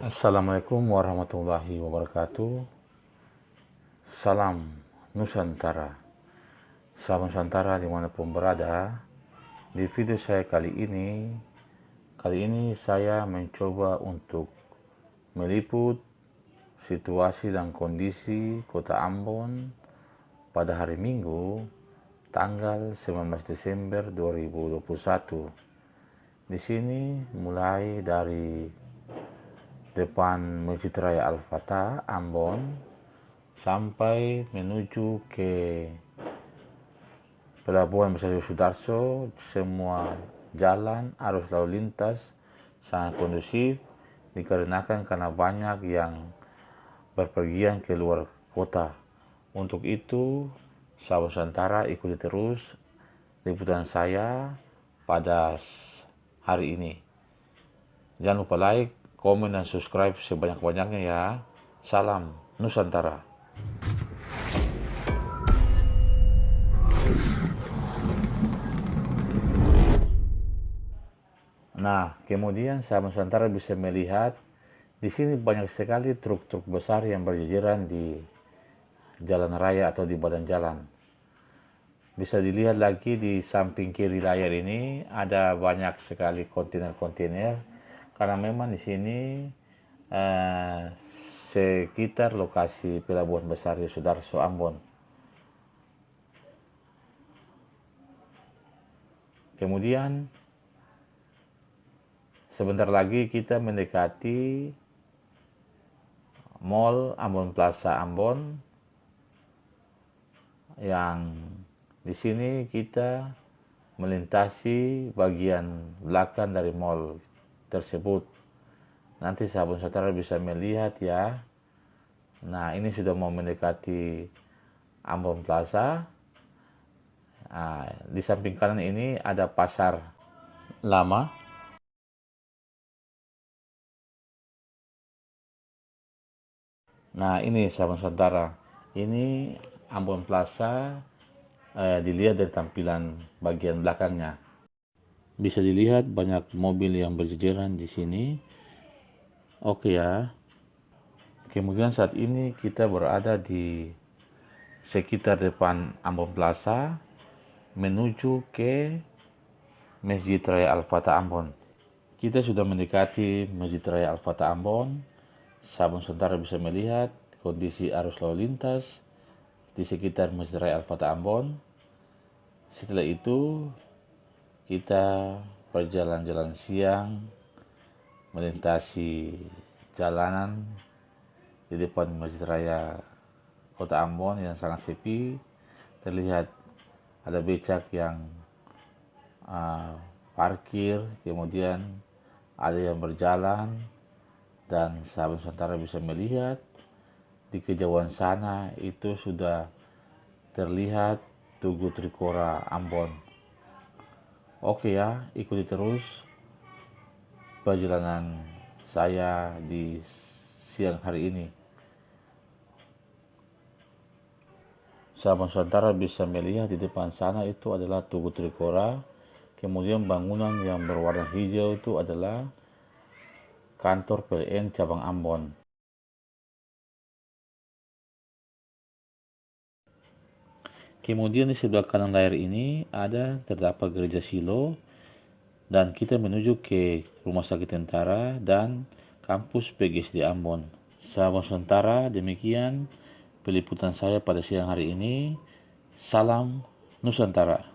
Assalamualaikum warahmatullahi wabarakatuh. Salam Nusantara. Salam Nusantara dimanapun berada. Di video saya kali ini saya mencoba untuk meliput situasi dan kondisi kota Ambon pada hari Minggu tanggal 19 Desember 2021. Di sini mulai dari depan Masjid Raya Al-Fatah Ambon sampai menuju ke Pelabuhan Besar Sudarso, semua jalan arus lalu lintas sangat kondusif dikarenakan karena banyak yang berpergian ke luar kota. Untuk itu, sahabat Nusantara, ikuti terus liputan saya pada hari ini. Jangan lupa like, komen, dan subscribe sebanyak-banyaknya ya. Salam Nusantara. Nah, kemudian sahabat Nusantara bisa melihat di sini banyak sekali truk-truk besar yang berjejeran di jalan raya atau di badan jalan. Bisa dilihat lagi di samping kiri layar ini ada banyak sekali kontainer-kontainer karena memang di sini sekitar lokasi Pelabuhan Besar Sudarso Ambon. Kemudian sebentar lagi kita mendekati Mall Ambon Plaza Ambon, yang di sini kita melintasi bagian belakang dari mall tersebut. Nanti sahabat saudara bisa melihat ya. Nah, ini sudah mau mendekati Ambon Plaza. Nah, di samping kanan ini ada pasar lama. Nah, ini sahabat saudara, ini Ambon Plaza. Dilihat dari tampilan bagian belakangnya. Bisa dilihat banyak mobil yang berjejeran di sini. Oke ya. Kemudian saat ini kita berada di sekitar depan Ambon Plaza menuju ke Masjid Raya Al-Fatah Ambon. Kita sudah mendekati Masjid Raya Al-Fatah Ambon. Sahabat Nusantara bisa melihat kondisi arus lalu lintas di sekitar Masjid Raya Al-Fatah Ambon. Setelah itu kita berjalan-jalan siang melintasi jalanan di depan Masjid Raya Kota Ambon yang sangat sepi. Terlihat ada becak yang parkir, kemudian ada yang berjalan, dan sahabat Nusantara bisa melihat di kejauhan sana itu sudah terlihat Tugu Trikora Ambon. Oke ya, ikuti terus perjalanan saya di siang hari ini. Sahabat Nusantara bisa melihat di depan sana itu adalah Tugu Trikora. Kemudian bangunan yang berwarna hijau itu adalah kantor PLN cabang Ambon. Kemudian di sebelah kanan layar ini terdapat gereja Silo, dan kita menuju ke Rumah Sakit Tentara dan kampus PGSD Ambon. Sahabat Nusantara, demikian peliputan saya pada siang hari ini. Salam Nusantara.